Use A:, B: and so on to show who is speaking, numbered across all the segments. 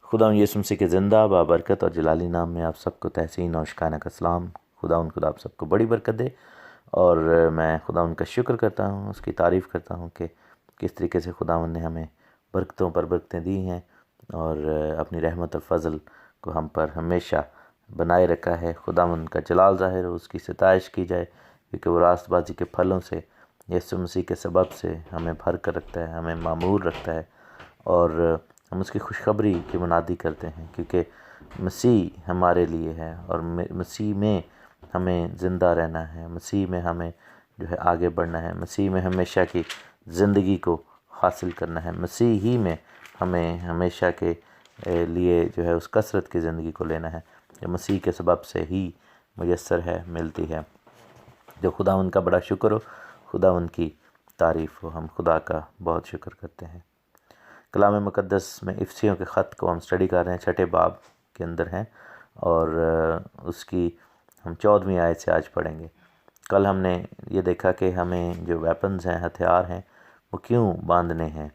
A: खुदा यीशु मसीह के ज़िंदा बाबरकत और जलाली नाम में आप सबको तहसीन और शिकाना का सलाम। खुदा आप सबको बड़ी बरकत दे। और मैं खुदा उनका शुक्र करता हूँ, उसकी तारीफ़ करता हूँ कि किस तरीके से खुदा ने हमें बरकतों पर बरकतें दी हैं और अपनी रहमत और फजल को हम पर हमेशा बनाए रखा है। खुदा उनका जलाल ज़ाहिर हो, उसकी सताइश की जाए, क्योंकि वो रास्तबाजी के फलों से यीशु मसीह के सबब से हमें भर कर रखता है, हमें मामूर रखता है। और हम उसकी खुशखबरी की मुनादी करते हैं, क्योंकि मसीह हमारे लिए है और मसीह में हमें ज़िंदा रहना है, मसीह में हमें जो है आगे बढ़ना है, मसीह में हमेशा की ज़िंदगी को हासिल करना है, मसीह ही में हमें हमेशा के लिए जो है उस कसरत की ज़िंदगी को लेना है जो मसीह के सबब से ही मुयस्सर है, मिलती है। जो खुदा उनका बड़ा शुक्र हो, खुदा उनकी तारीफ़ हो। हम खुदा का बहुत शुक्र करते हैं। कलाम मुक़द्दस में इफ़सियों के ख़त को हम स्टडी कर रहे हैं, 6ठे बाब के अंदर हैं और उसकी हम 14वीं आयत से आज पढ़ेंगे। कल हमने ये देखा कि हमें जो वेपन्स हैं, हथियार हैं, वो क्यों बांधने हैं,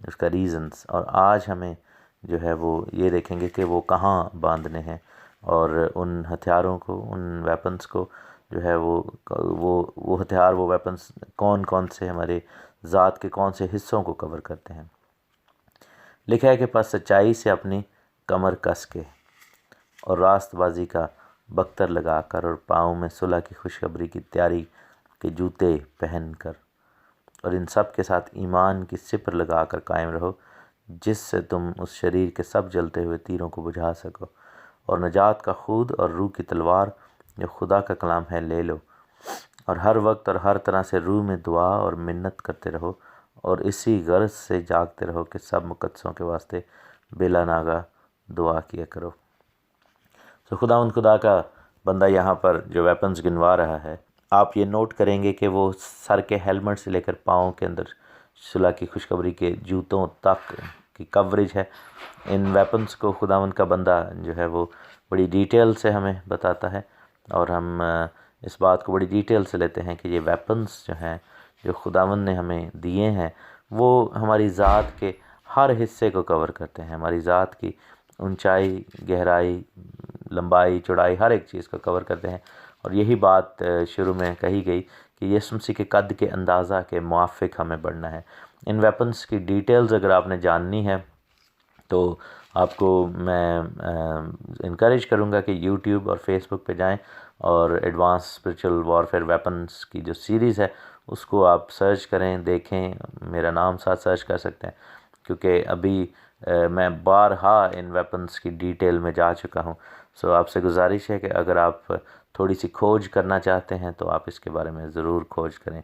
A: उसका रीज़न्स। और आज हमें जो है वो ये देखेंगे कि वो कहाँ बांधने हैं और उन हथियारों को, उन वेपन्स को जो है वो हथियार, वो वेपन्स कौन कौन से हमारे ज़ात के कौन से हिस्सों को कवर करते हैं। लिखा है कि पास सच्चाई से अपनी कमर कस के और रास्तबाजी का बख्तर लगाकर और पाँव में सुलह की खुशखबरी की तैयारी के जूते पहनकर और इन सब के साथ ईमान की सिपर लगाकर कायम रहो, जिससे तुम उस शरीर के सब जलते हुए तीरों को बुझा सको। और नजात का खूद और रूह की तलवार जो खुदा का कलाम है ले लो, और हर वक्त और हर तरह से रूह में दुआ और मिन्नत करते रहो और इसी गर्ज से जागते रहो कि सब मुकद्दसों के वास्ते बेला नागा दुआ किया करो। तो खुदा का बंदा यहाँ पर जो वेपन्स गिनवा रहा है, आप ये नोट करेंगे कि वो सर के हेलमेट से लेकर पाँव के अंदर सुलह की खुशखबरी के जूतों तक की कवरेज है। इन वेपन्स को खुदावंद का बंदा जो है वो बड़ी डिटेल से हमें बताता है और हम इस बात को बड़ी डिटेल से लेते हैं कि ये वेपन्स जो हैं, जो खुदावंद ने हमें दिए हैं, वो हमारी ज़ात के हर हिस्से को कवर करते हैं। हमारी ज़ात की ऊंचाई, गहराई, लंबाई, चौड़ाई, हर एक चीज़ को कवर करते हैं। और यही बात शुरू में कही गई कि यीशु मसीह के कद के अंदाज़ा के मुआफ़िक हमें बढ़ना है। इन वेपन्स की डिटेल्स अगर आपने जाननी है तो आपको मैं इनकरेज करूँगा कि यूट्यूब और फेसबुक पे जाएं और एडवांस स्पिरिचुअल वॉरफेयर वेपन्स की जो सीरीज़ है उसको आप सर्च करें, देखें। मेरा नाम साथ सर्च कर सकते हैं, क्योंकि अभी मैं बारहा इन वेपन्स की डिटेल में जा चुका हूँ। सो आपसे गुजारिश है कि अगर आप थोड़ी सी खोज करना चाहते हैं तो आप इसके बारे में ज़रूर खोज करें।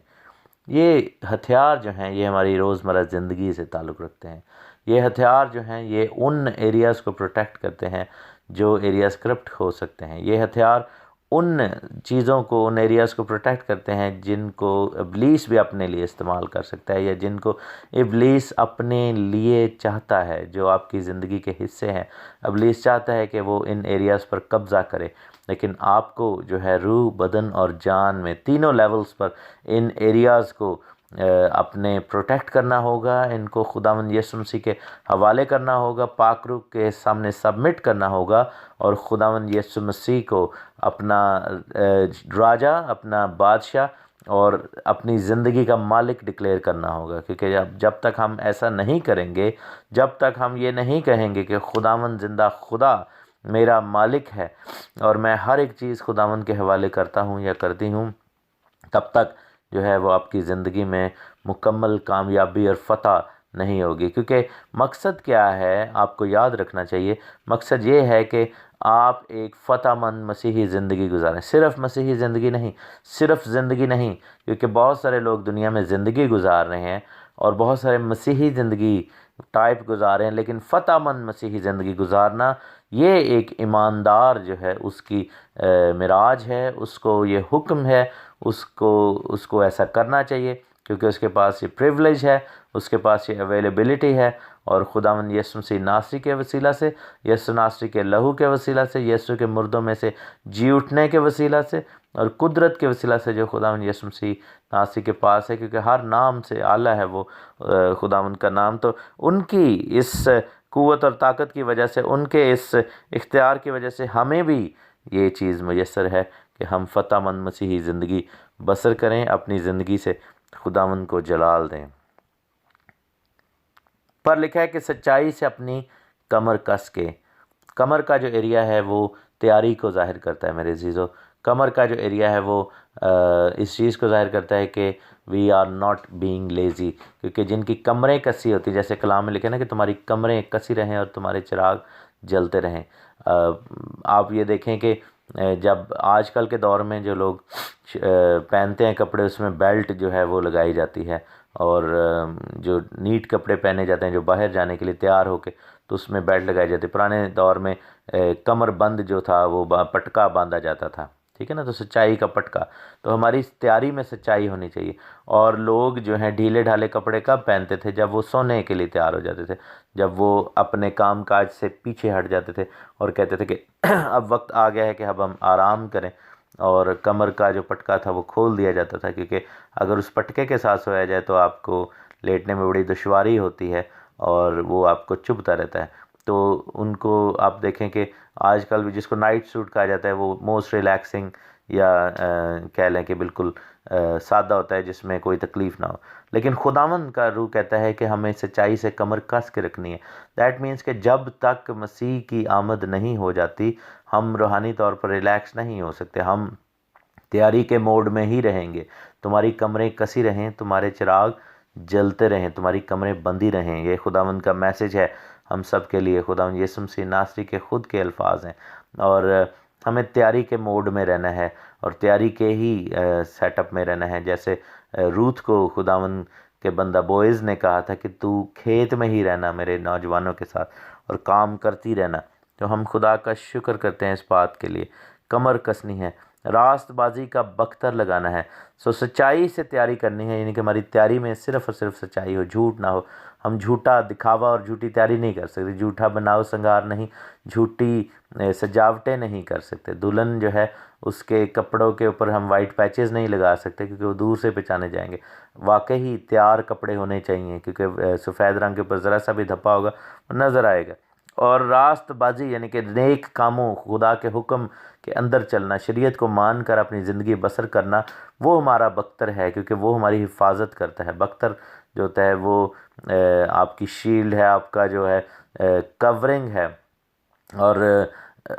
A: ये हथियार जो हैं ये हमारी रोज़मर्रा ज़िंदगी से ताल्लुक़ रखते हैं। ये हथियार जो हैं ये उन एरियाज़ को प्रोटेक्ट करते हैं जो एरियाज़ करप्ट हो सकते हैं। ये हथियार उन चीज़ों को, उन एरियाज़ को प्रोटेक्ट करते हैं जिनको इब्लीस भी अपने लिए इस्तेमाल कर सकता है या जिनको इब्लीस अपने लिए चाहता है, जो आपकी ज़िंदगी के हिस्से हैं। इब्लीस चाहता है कि वो इन एरियाज़ पर कब्ज़ा करे, लेकिन आपको जो है रूह, बदन और जान में तीनों लेवल्स पर इन एरियाज़ को अपने प्रोटेक्ट करना होगा। इनको खुदावंद यीशु मसीह के हवाले करना होगा, पाक रूह के सामने सबमिट करना होगा और खुदावंद यीशु मसीह को अपना राजा, अपना बादशाह और अपनी ज़िंदगी का मालिक डिक्लेयर करना होगा। क्योंकि जब तक हम ऐसा नहीं करेंगे, जब तक हम ये नहीं कहेंगे कि खुदावंद ज़िंदा खुदा मेरा मालिक है और मैं हर एक चीज़ खुदावंद के हवाले करता हूँ या करती हूँ, तब तक जो है वो आपकी ज़िंदगी में मुकम्मल कामयाबी और फ़तह नहीं होगी। क्योंकि मकसद क्या है, आपको याद रखना चाहिए, मकसद ये है कि आप एक फ़तहमंद मसीही ज़िंदगी गुजारें। सिर्फ़ मसीही ज़िंदगी नहीं, सिर्फ़ ज़िंदगी नहीं, क्योंकि बहुत सारे लोग दुनिया में ज़िंदगी गुजार रहे हैं और बहुत सारे मसीही ज़िंदगी टाइप गुजारे हैं, लेकिन फ़तहमंद मसीही ज़िंदगी गुजारना ये एक ईमानदार जो है उसकी मिराज है, उसको ये हुक्म है, उसको ऐसा करना चाहिए, क्योंकि उसके पास ये प्रिविलेज है, उसके पास ये अवेलेबिलिटी है। और खुदावंद यीशु मसीह नासरी के वसीला से, यीशु नासरी के लहू के वसीला से, यीशु के मुर्दों में से जी उठने के वसीला से और कुदरत के वसीला से जो खुदावंद यीशु मसीह नासरी के पास है, क्योंकि हर नाम से आला है वो खुदावंद का नाम, तो उनकी इस क़ुव्वत और ताकत की वजह से, उनके इस इख्तियार की वजह से हमें भी ये चीज़ मुयस्सर है कि हम फ़तहमंद मसीही ज़िंदगी बसर करें, अपनी ज़िंदगी से खुदावंद को जलाल दें। पर लिखा है कि सच्चाई से अपनी कमर कस के, कमर का जो एरिया है वो तैयारी को ज़ाहिर करता है मेरे अज़ीज़ों। कमर का जो एरिया है वो इस चीज़ को ज़ाहिर करता है कि we are not being lazy, क्योंकि जिनकी कमरें कसी होती, जैसे कलाम में लिखे ना कि तुम्हारी कमरें कसी रहें और तुम्हारे चिराग जलते रहें। आप ये देखें कि जब आजकल के दौर में जो लोग पहनते हैं कपड़े, उसमें बेल्ट जो है वो लगाई जाती है, और जो नीट कपड़े पहने जाते हैं जो बाहर जाने के लिए तैयार होके, तो उसमें बेल्ट लगाई जाती है। पुराने दौर में कमर बंद जो था वो पटका बांधा जाता था, ठीक है ना, तो सच्चाई का पटका। तो हमारी तैयारी में सच्चाई होनी चाहिए। और लोग जो हैं ढीले ढाले कपड़े कब पहनते थे? जब वो सोने के लिए तैयार हो जाते थे, जब वो अपने काम काज से पीछे हट जाते थे और कहते थे कि अब वक्त आ गया है कि अब हम आराम करें, और कमर का जो पटका था वो खोल दिया जाता था, क्योंकि अगर उस पटके के साथ सोया जाए तो आपको लेटने में बड़ी दुश्वारी होती है और वो आपको चुभता रहता है। तो उनको आप देखें कि आजकल भी जिसको नाइट सूट कहा जाता है वो मोस्ट रिलैक्सिंग या कह लें कि बिल्कुल सादा होता है, जिसमें कोई तकलीफ़ ना हो। लेकिन खुदावंद का रूह कहता है कि हमें सच्चाई से कमर कस के रखनी है। दैट मीन्स कि जब तक मसीह की आमद नहीं हो जाती हम रूहानी तौर पर रिलैक्स नहीं हो सकते, हम तैयारी के मोड में ही रहेंगे। तुम्हारी कमरें कसी रहें, तुम्हारे चिराग जलते रहें, तुम्हारी कमरें बंदी रहें। ये खुदावंद का मैसेज है हम सब के लिए। खुदावंद यीशु मसीह नासरी के ख़ुद के अल्फाज हैं, और हमें तैयारी के मोड में रहना है और तैयारी के ही सेटअप में रहना है। जैसे रूथ को खुदावंद के बंदा बोएज़ ने कहा था कि तू खेत में ही रहना मेरे नौजवानों के साथ और काम करती रहना। तो हम खुदा का शुक्र करते हैं इस बात के लिए। कमर कसनी है, रास्तबाजी का बख्तर लगाना है। सो सच्चाई से तैयारी करनी है, यानी कि हमारी तैयारी में सिर्फ़ और सिर्फ सच्चाई हो, झूठ ना हो। हम झूठा दिखावा और झूठी तैयारी नहीं कर सकते, झूठा बनाव संगार नहीं, झूठी सजावटें नहीं कर सकते। दुल्हन जो है उसके कपड़ों के ऊपर हम वाइट पैचेस नहीं लगा सकते, क्योंकि वो दूर से पहचाने जाएंगे। वाकई तैयार कपड़े होने चाहिए, क्योंकि सफ़ेद रंग के ऊपर ज़रा सा भी धब्बा होगा नज़र आएगा। और रास्तबाजी यानी कि नेक कामों, खुदा के हुक्म के अंदर चलना, शरीयत को मान कर अपनी ज़िंदगी बसर करना, वो हमारा बख्तर है, क्योंकि वो हमारी हिफाजत करता है। बख्तर जो होता है वो आपकी शील्ड है, आपका जो है कवरिंग है। और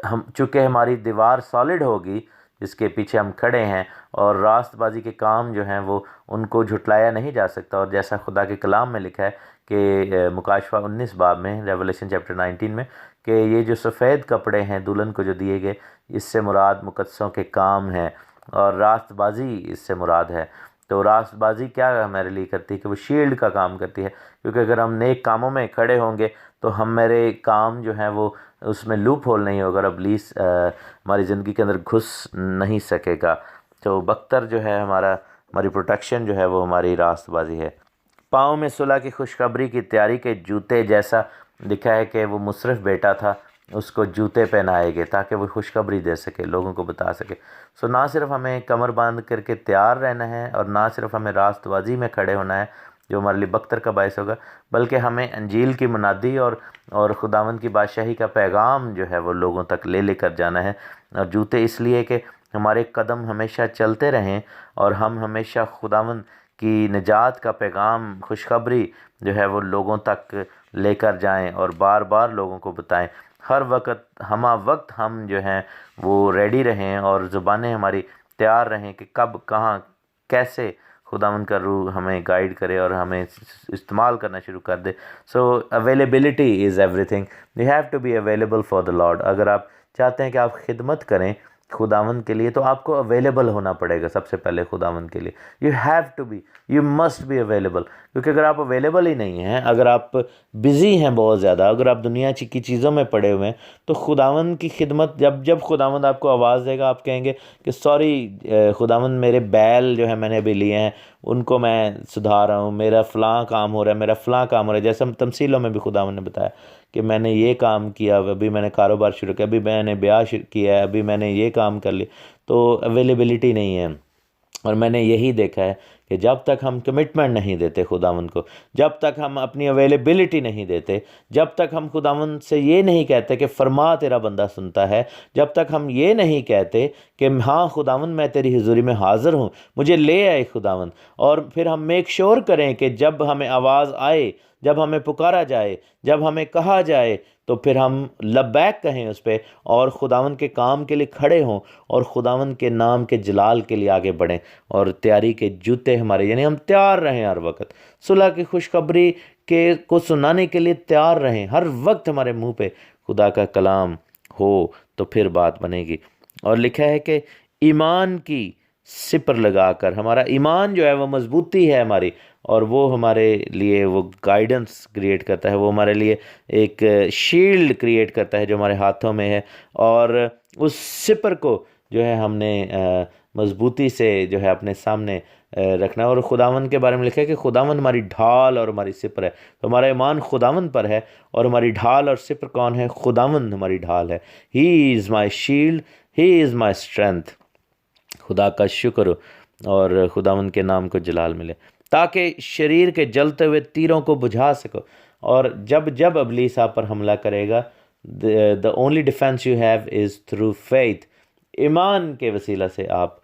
A: हम चूँकि हमारी दीवार सॉलिड होगी जिसके पीछे हम खड़े हैं, और रास्तबाजी के काम जो हैं वो उनको झुटलाया नहीं जा सकता। और जैसा खुदा के कलाम में लिखा है कि मुकाशवा 19 बाब में, रेवलेशन चैप्टर 19 में, कि ये जो सफ़ेद कपड़े हैं दुल्हन को जो दिए गए, इससे मुराद मुकद्दसों के काम हैं और रास्तबाजी इससे मुराद है। तो रास्तबाजी क्या हमारे लिए करती है कि वो शील्ड का काम करती है, क्योंकि अगर हम नेक कामों में खड़े होंगे तो हमारे काम जो हैं वो उसमें लूप होल नहीं होगा, और इब्लीस हमारी ज़िंदगी के अंदर घुस नहीं सकेगा। तो बख्तर जो है हमारी प्रोटेक्शन जो है वो हमारी रास्तबाजी है। पाँव में सुलह की खुशखबरी की तैयारी के जूते, जैसा लिखा है कि वो मुसरफ बेटा था, उसको जूते पहनाए गए ताकि वो खुशखबरी दे सके, लोगों को बता सके। सो ना सिर्फ हमें कमर बांध करके तैयार रहना है, और ना सिर्फ हमें रास्तबाजी में खड़े होना है जो हमारे लिए बख्तर का बायस होगा, बल्कि हमें अंजील की मुनादी और खुदावंद की बादशाही का पैगाम जो है वो लोगों तक ले लेकर जाना है। और जूते इसलिए कि हमारे कदम हमेशा चलते रहें और हम हमेशा खुदावंद की निजात का पैगाम, खुशखबरी जो है वो लोगों तक लेकर जाएं और बार बार लोगों को बताएं। हर वक्त हम जो हैं वो रेडी रहें और ज़ुबानें हमारी तैयार रहें कि कब, कहाँ, कैसे खुदावंद का रूह हमें गाइड करे और हमें इस्तेमाल करना शुरू कर दे। So availability is everything. You have to be available for the lord. अगर आप चाहते हैं कि आप खिदमत करें खुदावंद के लिए, तो आपको अवेलेबल होना पड़ेगा सबसे पहले खुदावंद के लिए। यू मस्ट बी अवेलेबल, क्योंकि अगर आप अवेलेबल ही नहीं हैं, अगर आप बिज़ी हैं बहुत ज़्यादा, अगर आप दुनिया की चीज़ों में पड़े हुए हैं, तो खुदावंद की खिदमत, जब खुदावंद आपको आवाज़ देगा, आप कहेंगे कि सॉरी खुदावंद, मेरे बैल जो है मैंने अभी लिए हैं उनको मैं सुधार रहा हूँ, मेरा फ़लाँ काम हो रहा है, मेरा फ़लाँ काम हो रहा है। जैसे हम तमसीलों में भी खुदावंद ने बताया कि मैंने ये काम किया, अभी मैंने कारोबार शुरू किया, अभी मैंने ब्याह किया है, अभी मैंने ये काम कर लिया। तो अवेलेबिलिटी नहीं है। और मैंने यही देखा है कि जब तक हम कमिटमेंट नहीं देते खुदावंद को, जब तक हम अपनी अवेलेबिलिटी नहीं देते, जब तक हम खुदावंद से ये नहीं कहते कि फरमा तेरा बंदा सुनता है, जब तक हम ये नहीं कहते कि हाँ खुदावंद मैं तेरी हुजूरी में हाज़िर हूँ, मुझे ले आए खुदावंद, और फिर हम मेक श्योर करें कि जब हमें आवाज़ आए, जब हमें पुकारा जाए, जब हमें कहा जाए, तो फिर हम लब्बैक कहें उस पर, और खुदावंद के काम के लिए खड़े हों, और खुदावंद के नाम के जलाल के लिए आगे बढ़ें, और तैयारी के जूते हमारे, यानी हम तैयार रहें हर वक्त, सुलह की खुशखबरी के को सुनाने के लिए तैयार रहें, हर वक्त हमारे मुंह पे खुदा का कलाम हो, तो फिर बात बनेगी। और लिखा है कि ईमान की सिपर लगाकर, हमारा ईमान जो है वो मजबूती है हमारी, और वो हमारे लिए वो गाइडेंस क्रिएट करता है, वो हमारे लिए एक शील्ड क्रिएट करता है जो हमारे हाथों में है, और उस सिपर को जो है हमने मजबूती से जो है अपने सामने रखना है। और खुदावंद के बारे में लिखा है कि खुदावंद हमारी ढाल और हमारी सिपर है, तो हमारा ईमान खुदावंद पर है, और हमारी ढाल और सिपर कौन है? खुदावंद हमारी ढाल है। He is my shield, he is my strength. खुदा का शुक्र और खुदावंद के नाम को जलाल मिले, ताकि शरीर के जलते हुए तीरों को बुझा सको। और जब जब इब्लीस आप पर हमला करेगा, the only defence you have is through faith, ईमान के वसीला से आप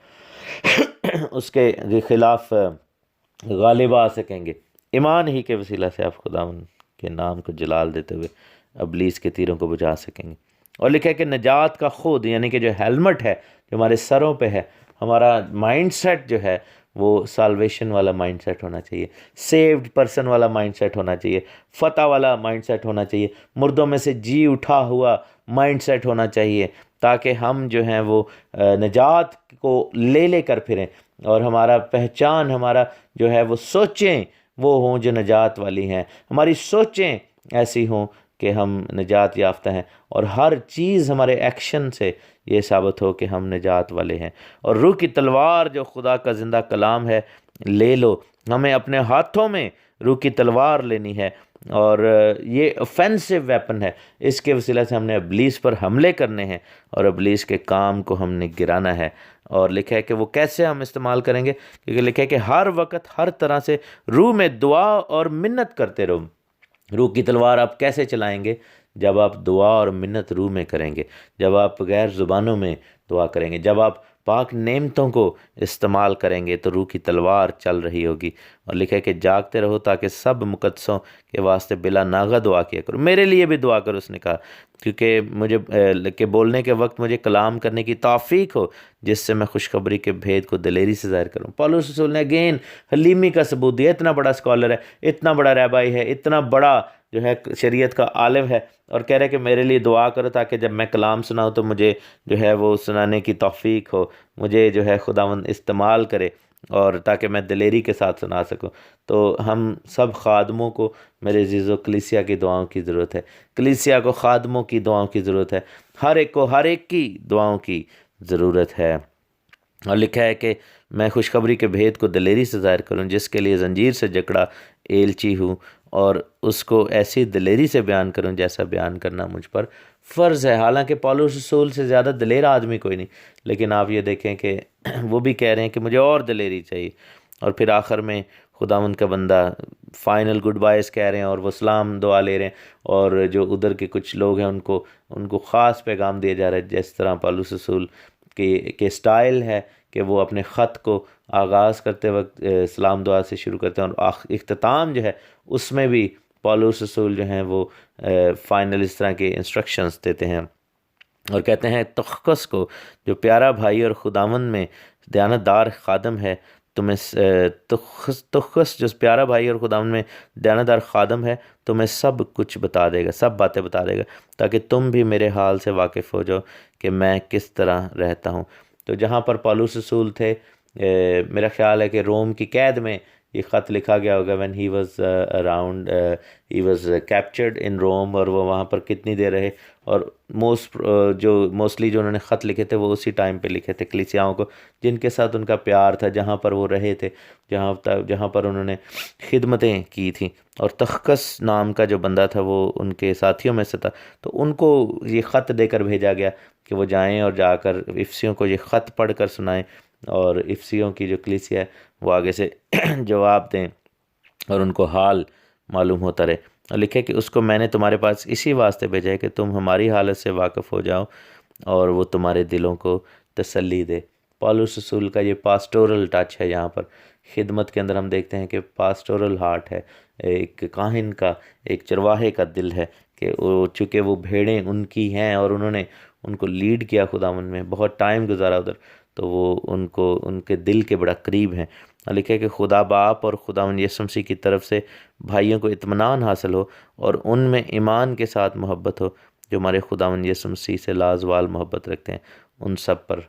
A: उसके खिलाफ गालिब आ सकेंगे। ईमान ही के वसीला से आप खुदावंद के नाम को जलाल देते हुए इब्लीस के तीरों को बुझा सकेंगे। और लिखा है कि नजात का खुद, यानी कि जो हेलमेट है जो हमारे सरों पे है, हमारा माइंडसेट जो है वो साल्वेशन वाला माइंडसेट होना चाहिए, सेव्ड पर्सन वाला माइंडसेट होना चाहिए, फतह वाला माइंडसेट होना चाहिए, मुर्दों में से जी उठा हुआ माइंडसेट होना चाहिए, ताकि हम जो हैं वो नजात को ले लेकर फिरें, और हमारा पहचान, हमारा जो है वो सोचें वो हों जो नजात वाली हैं, हमारी सोचें ऐसी हों कि हम निजात याफ्ता हैं, और हर चीज़ हमारे एक्शन से ये साबित हो कि हम निजात वाले हैं। और रूह की तलवार जो खुदा का ज़िंदा कलाम है ले लो, हमें अपने हाथों में रूह की तलवार लेनी है, और ये ऑफेंसिव वेपन है, इसके वसीला से हमने इब्लीस पर हमले करने हैं और इब्लीस के काम को हमने गिराना है। और लिखा है कि वो कैसे हम इस्तेमाल करेंगे, क्योंकि लिखा है कि हर वक्त हर तरह से रूह में दुआ और मिन्नत करते रहो। रूह की तलवार आप कैसे चलाएंगे? जब आप दुआ और मिन्नत रूह में करेंगे, जब आप गैर ज़ुबानों में दुआ करेंगे, जब आप पाक नेमतों को इस्तेमाल करेंगे, तो रूह की तलवार चल रही होगी। और लिखा है कि जागते रहो ताकि सब मुकद्दसों के वास्ते बिला नागा दुआ किया करो। मेरे लिए भी दुआ करो, उसने कहा, क्योंकि मुझे के बोलने के वक्त मुझे कलाम करने की तौफीक हो, जिससे मैं खुशखबरी के भेद को दिलेरी से ज़ाहिर करूँ। पौलुस रसूल ने अगेन हलीमी का सबूत दिया। इतना बड़ा स्कॉलर है, इतना बड़ा रैबाई है, इतना बड़ा जो है शरीयत का आलिम है, और कह रहे हैं कि मेरे लिए दुआ करो ताकि जब मैं कलाम सुनाऊँ तो मुझे जो है वो सुनाने की तौफीक हो, मुझे जो है खुदावंद इस्तेमाल करे, और ताकि मैं दिलेरी के साथ सुना सकूं। तो हम सब खादमों को, मेरे अज़ीज़ों, कलीसिया की दुआओं की ज़रूरत है, कलीसिया को खादमों की दुआओं की ज़रूरत है, हर एक को हर एक की दुआओं की ज़रूरत है। और लिखा है कि मैं खुशखबरी के भेद को दिलेरी से ज़ाहिर करूं, जिसके लिए ज़ंजीर से जकड़ा एलची हूँ, और उसको ऐसी दिलेरी से बयान करूं जैसा बयान करना मुझ पर फ़र्ज़ है। हालांकि पौलुस रसूल से ज़्यादा दिलेर आदमी कोई नहीं, लेकिन आप ये देखें कि वो भी कह रहे हैं कि मुझे और दिलेरी चाहिए। और फिर आखिर में खुदावंद का बंदा फ़ाइनल गुड बायस कह रहे हैं, और वो सलाम दुआ ले रहे हैं, और जो उधर के कुछ लोग हैं उनको ख़ास पैगाम दिया जा रहा है। जिस तरह पौलुस रसूल के स्टाइल है कि वो अपने ख़त को आगाज़ करते वक्त सलाम दुआ से शुरू करते हैं, और इख्तिताम जो है उसमें भी पौलुस रसूल जो हैं वो फ़ाइनल इस तरह के इंस्ट्रक्शंस देते हैं, और कहते हैं तुखकस को, जो प्यारा भाई और खुदावंद में दयानतदार खादम है, तुम्हें तुखकस जो प्यारा भाई और खुदावंद में दयानतदार खादम है, तुम्हें सब कुछ बता देगा, सब बातें बता देगा, ताकि तुम भी मेरे हाल से वाकिफ़ हो जाओ कि मैं किस तरह रहता हूँ। तो जहाँ पर पौलुस रसूल थे, मेरा ख़्याल है कि रोम की कैद में ये ख़त लिखा गया होगा। When he was around, he was captured in Rome, और वो वहाँ पर कितनी देर रहे, और मोस्टली जो उन्होंने ख़त लिखे थे वो उसी टाइम पे लिखे थे कलीसियाओं को, जिनके साथ उनका प्यार था, जहाँ पर वो रहे थे, जहाँ पर उन्होंने खिदमतें की थी। और तखकस नाम का जो बंदा था वो उनके साथियों में से था, तो उनको ये ख़त देकर भेजा गया कि वो जाएं और जाकर इफ्सियों को ये ख़त पढ़ कर सुनाएं, और इफ्सियों की जो कलीसिया है वो आगे से जवाब दें और उनको हाल मालूम होता रहे। और लिखे कि उसको मैंने तुम्हारे पास इसी वास्ते भेजा है कि तुम हमारी हालत से वाकिफ़ हो जाओ और वो तुम्हारे दिलों को तसल्ली दे। पौलुस रसूल का ये पास्टोरल टच है। यहाँ पर खिदमत के अंदर हम देखते हैं कि पास्टोरल हार्ट है, एक काहिन का, एक चरवाहे का दिल है कि वो चूँकि वो भेड़ें उनकी हैं और उन्होंने उनको लीड किया खुदावन में, बहुत टाइम गुजारा उधर, तो वो उनको उनके दिल के बड़ा करीब हैं। और लिखा है कि खुदा बाप और खुदावन यीशु मसीह की तरफ से भाइयों को इत्मीनान हासिल हो और उनमें ईमान के साथ मोहब्बत हो जो हमारे खुदावन यीशु मसीह से लाजवाल मोहब्बत रखते हैं, उन सब पर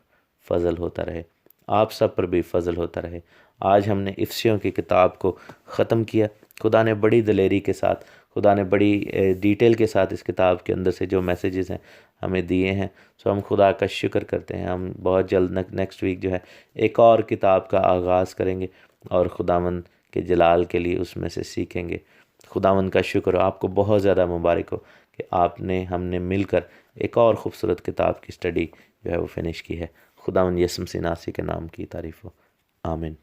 A: फजल होता रहे। आप सब पर भी फजल होता रहे। आज हमने इफ्सियों की किताब को ख़त्म किया। खुदा ने बड़ी दलेरी के साथ, खुदा ने बड़ी डिटेल के साथ इस किताब के अंदर से जो मैसेजेस हैं हमें दिए हैं। सो हम खुदा का शुक्र करते हैं। हम बहुत जल्द नेक्स्ट वीक जो है एक और किताब का आगाज़ करेंगे और खुदावन के जलाल के लिए उसमें से सीखेंगे। खुदावन का शुक्र हो, आपको बहुत ज़्यादा मुबारक हो कि आपने हमने मिलकर एक और ख़ूबसूरत किताब की स्टडी जो है वो फिनिश की है। खुदावन यीशु मसीह नासी के नाम की तारीफ़ हो। आमीन।